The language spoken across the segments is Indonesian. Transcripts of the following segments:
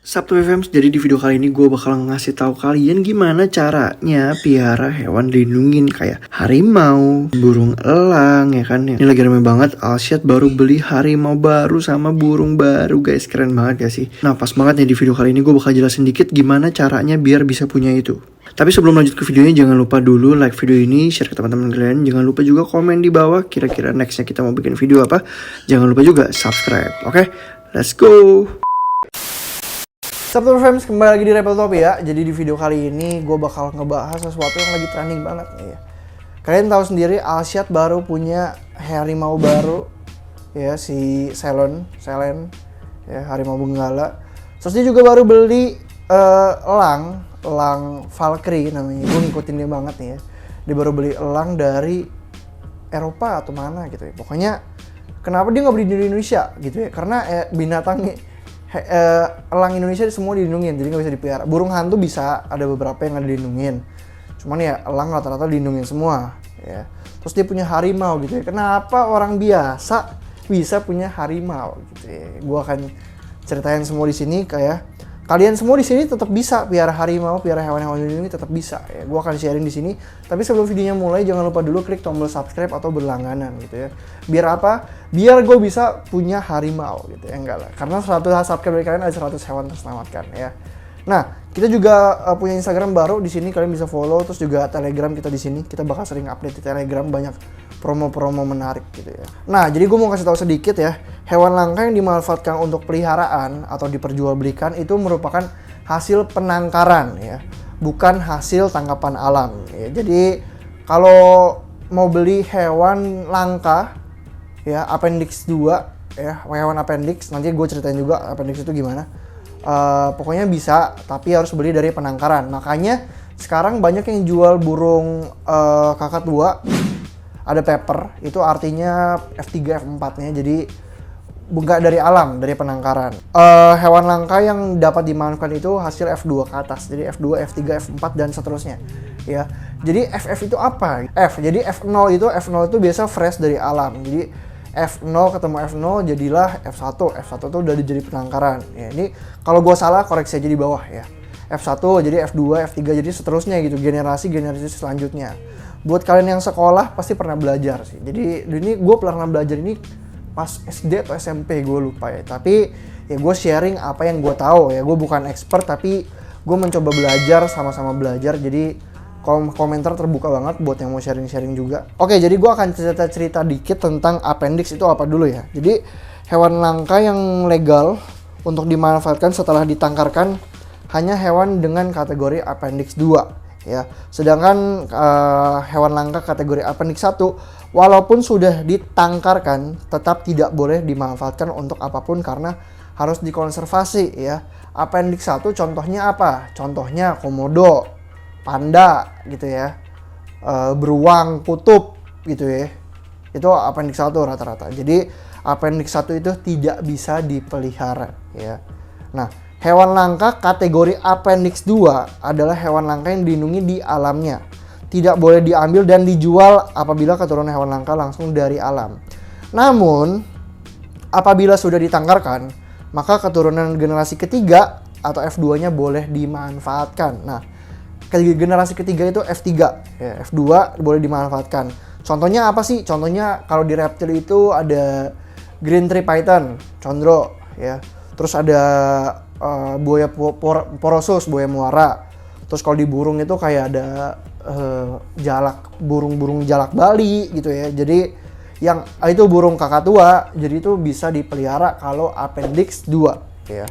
Sabtu FM, jadi di video kali ini gue bakal ngasih tahu kalian gimana caranya piara hewan dilindungin kayak harimau, burung elang ya kan. Ini lagi rame banget, Alsyad baru beli harimau baru sama burung baru guys, keren banget gak sih? Nah pas banget nih di video kali ini gue bakal jelasin dikit gimana caranya biar bisa punya itu. Tapi sebelum lanjut ke videonya jangan lupa dulu like video ini, share ke teman-teman kalian. Jangan lupa juga komen di bawah kira-kira nextnya kita mau bikin video apa. Jangan lupa juga subscribe, oke? Let's go! Sabtu Friends, kembali lagi di Repeltopia. Jadi di video kali ini gue bakal ngebahas sesuatu yang lagi trending banget nih ya. Kalian tahu sendiri Alsyad baru punya harimau baru ya, si Selen ya, harimau benggala. Terus dia juga baru beli elang Valkyrie namanya. Gue ngikutin dia banget nih ya. Dia baru beli elang dari Eropa atau mana gitu ya. Pokoknya kenapa dia nggak beli di Indonesia gitu ya? Karena binatang elang Indonesia semua dilindungin, jadi nggak bisa dipelihara. Burung hantu bisa, ada beberapa yang nggak dilindungin. Cuman ya elang rata-rata dilindungin semua. Ya. Terus dia punya harimau gitu ya. Kenapa orang biasa bisa punya harimau gitu ya? Gua akan ceritain semua di sini kayak kalian semua di sini tetap bisa piara harimau, piara hewan-hewan dilindungi tetap bisa ya. Gua akan sharing di sini. Tapi sebelum videonya mulai jangan lupa dulu klik tombol subscribe atau berlangganan gitu ya. Biar apa? Biar gue bisa punya harimau gitu ya. Enggak lah. Karena 100 subscribe dari kalian ada 100 hewan terselamatkan ya. Nah, kita juga punya Instagram baru di sini, kalian bisa follow, terus juga Telegram kita di sini. Kita bakal sering update di Telegram, banyak promo-promo menarik gitu ya. Nah, jadi gue mau kasih tahu sedikit ya. Hewan langka yang dimanfaatkan untuk peliharaan atau diperjualbelikan itu merupakan hasil penangkaran ya, bukan hasil tangkapan alam ya. Jadi kalau mau beli hewan langka ya, appendix 2 ya, hewan appendix, nanti gue ceritain juga appendix itu gimana. Pokoknya bisa, tapi harus beli dari penangkaran. Makanya sekarang banyak yang jual burung kakatua, ada pepper, itu artinya F3, F4 nya, jadi nggak dari alam, dari penangkaran. Hewan langka yang dapat dimanfaatkan itu hasil F2 ke atas, jadi F2, F3, F4 dan seterusnya ya. Jadi FF itu apa? Jadi F0 itu biasa fresh dari alam. Jadi F0 ketemu F0 jadilah F1. F1 tuh udah jadi penangkaran. Ya, ini kalau gua salah koreksi aja di bawah ya. F1 jadi F2, F3 jadi seterusnya gitu, generasi selanjutnya. Buat kalian yang sekolah pasti pernah belajar sih. Jadi ini gue pernah belajar ini pas SD atau SMP, gue lupa ya. Tapi ya gue sharing apa yang gue tahu ya. Gue bukan expert tapi gue mencoba belajar, sama-sama belajar. Jadi komentar terbuka banget buat yang mau sharing-sharing juga. Oke, jadi gue akan cerita dikit tentang appendix itu apa dulu ya. Jadi hewan langka yang legal untuk dimanfaatkan setelah ditangkarkan hanya hewan dengan kategori appendix 2 ya. Sedangkan hewan langka kategori appendix 1 walaupun sudah ditangkarkan tetap tidak boleh dimanfaatkan untuk apapun karena harus dikonservasi ya. Appendix 1 contohnya apa? Contohnya komodo, panda gitu ya, beruang kutub gitu ya. Itu appendix 1 rata-rata. Jadi appendix 1 itu tidak bisa dipelihara ya. Nah, hewan langka kategori appendix 2 adalah hewan langka yang dilindungi di alamnya. Tidak boleh diambil dan dijual apabila keturunan hewan langka langsung dari alam. Namun, apabila sudah ditangkarkan, maka keturunan generasi ketiga atau F2-nya boleh dimanfaatkan. Nah, generasi ketiga itu F3 ya, F2 boleh dimanfaatkan. Contohnya apa sih? Contohnya kalau di reptil itu ada green tree python, condro ya. Terus ada buaya porosus, buaya muara. Terus kalau di burung itu kayak ada burung jalak Bali gitu ya. Jadi yang itu burung kakatua, jadi itu bisa dipelihara kalau appendix 2 ya.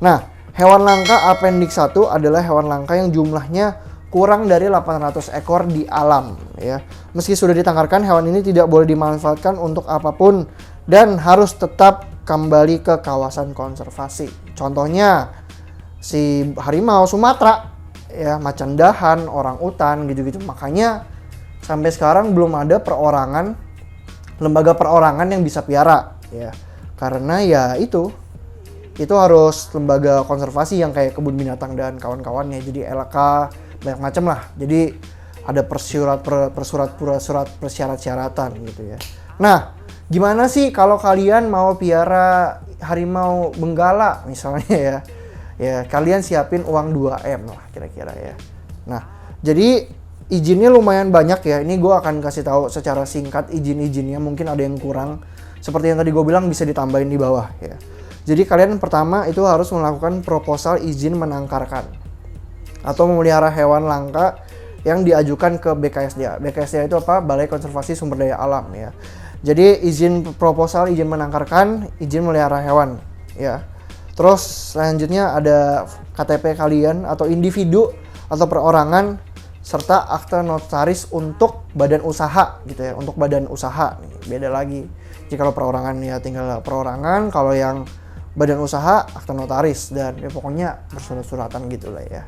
Nah, hewan langka appendix 1 adalah hewan langka yang jumlahnya kurang dari 800 ekor di alam ya. Meski sudah ditangkarkan, hewan ini tidak boleh dimanfaatkan untuk apapun dan harus tetap kembali ke kawasan konservasi. Contohnya si harimau Sumatera ya, macan dahan, orang utan gitu-gitu. Makanya sampai sekarang belum ada lembaga perorangan yang bisa piara ya. Karena ya itu harus lembaga konservasi yang kayak kebun binatang dan kawan-kawannya. Jadi LK banyak macam lah. Jadi ada persyarat-syaratan gitu ya. Nah, gimana sih kalau kalian mau piara harimau benggala misalnya ya? Ya, kalian siapin uang 2M lah kira-kira ya. Nah, jadi izinnya lumayan banyak ya. Ini gue akan kasih tahu secara singkat izin-izinnya, mungkin ada yang kurang. Seperti yang tadi gue bilang bisa ditambahin di bawah ya. Jadi kalian pertama itu harus melakukan proposal izin menangkarkan atau memelihara hewan langka yang diajukan ke BKSDA. BKSDA itu apa? Balai Konservasi Sumber Daya Alam ya. Jadi izin proposal, izin menangkarkan, izin melihara hewan ya. Terus selanjutnya ada KTP kalian atau individu atau perorangan serta akte notaris untuk badan usaha gitu ya. Untuk badan usaha beda lagi. Jika kalau perorangan ya tinggal perorangan, kalau yang badan usaha akte notaris dan ya pokoknya bersurat-suratan gitu lah ya.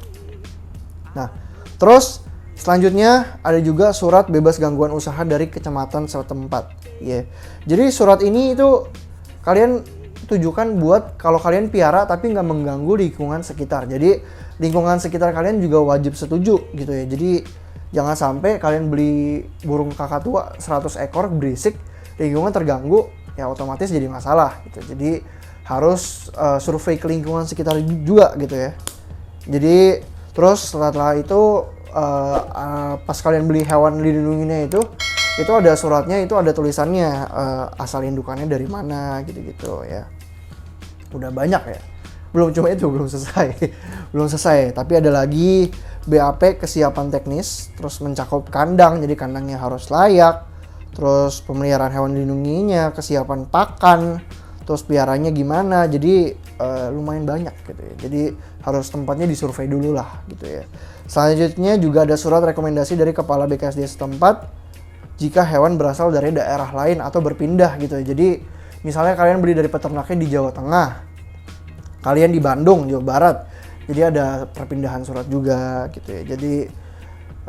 Nah, terus selanjutnya ada juga surat bebas gangguan usaha dari kecamatan setempat ya. Jadi surat ini itu kalian tujukan buat kalau kalian piara tapi nggak mengganggu lingkungan sekitar. Jadi lingkungan sekitar kalian juga wajib setuju gitu ya. Jadi jangan sampai kalian beli burung kakatua 100 ekor berisik, lingkungan terganggu, ya otomatis jadi masalah gitu. Jadi harus survei ke lingkungan sekitar juga gitu ya. Jadi terus setelah itu pas kalian beli hewan dilindunginya itu ada suratnya, itu ada tulisannya asal indukannya dari mana gitu-gitu ya. Udah banyak ya. Belum cuma itu, belum selesai. Belum selesai, tapi ada lagi BAP kesiapan teknis, terus mencakup kandang, jadi kandangnya harus layak, terus pemeliharaan hewan dilindunginya, kesiapan pakan, terus piaranya gimana. Jadi lumayan banyak gitu ya. Jadi harus tempatnya disurvei dulu lah gitu ya. Selanjutnya juga ada surat rekomendasi dari kepala BKSDA setempat jika hewan berasal dari daerah lain atau berpindah gitu ya. Jadi misalnya kalian beli dari peternaknya di Jawa Tengah, kalian di Bandung, Jawa Barat, jadi ada perpindahan surat juga gitu ya. Jadi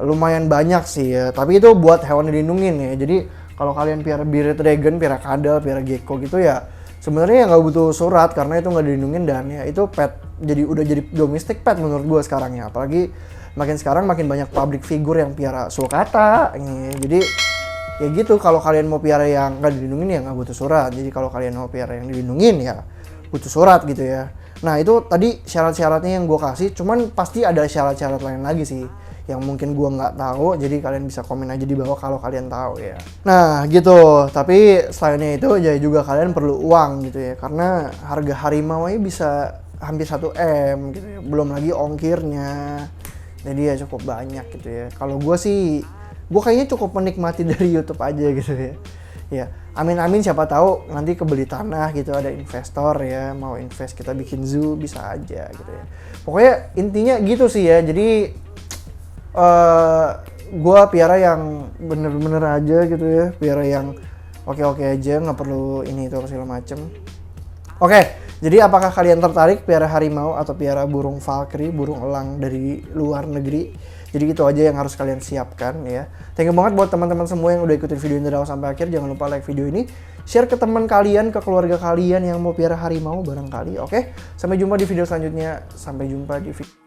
lumayan banyak sih ya, tapi itu buat hewan dilindungin ya. Jadi kalau kalian piara bearded dragon, piara kadal, piara gecko gitu ya, sebenarnya nggak butuh surat karena itu nggak dilindungin dan ya itu pet, jadi udah jadi domestic pet menurut gue sekarang ya. Apalagi makin sekarang makin banyak public figure yang piara sulcata ya. Jadi ya gitu, kalau kalian mau piara yang nggak dilindungin ya nggak butuh surat. Jadi kalau kalian mau piara yang dilindungin ya butuh surat gitu ya. Nah itu tadi syarat-syaratnya yang gue kasih, cuman pasti ada syarat-syarat lain lagi sih yang mungkin gue nggak tahu, jadi kalian bisa komen aja di bawah kalau kalian tahu ya. Nah gitu, tapi selainnya itu ya juga kalian perlu uang gitu ya, karena harga harimau ini bisa hampir 1M gitu ya, belum lagi ongkirnya, jadi ya cukup banyak gitu ya. Kalau gue sih, gue kayaknya cukup menikmati dari YouTube aja gitu ya. Ya, amin-amin siapa tahu nanti kebeli tanah gitu, ada investor ya, mau invest kita bikin zoo bisa aja gitu ya. Pokoknya intinya gitu sih ya. Jadi gue piara yang bener-bener aja gitu ya, piara yang oke-oke aja, nggak perlu ini itu segala macem. Oke, jadi apakah kalian tertarik piara harimau atau piara burung falkri, burung elang dari luar negeri? Jadi gitu aja yang harus kalian siapkan ya. Thank you banget buat teman-teman semua yang udah ikutin video ini dari awal sampai akhir. Jangan lupa like video ini, share ke teman kalian, ke keluarga kalian yang mau piara harimau barangkali. Oke, sampai jumpa di video selanjutnya. Sampai jumpa di video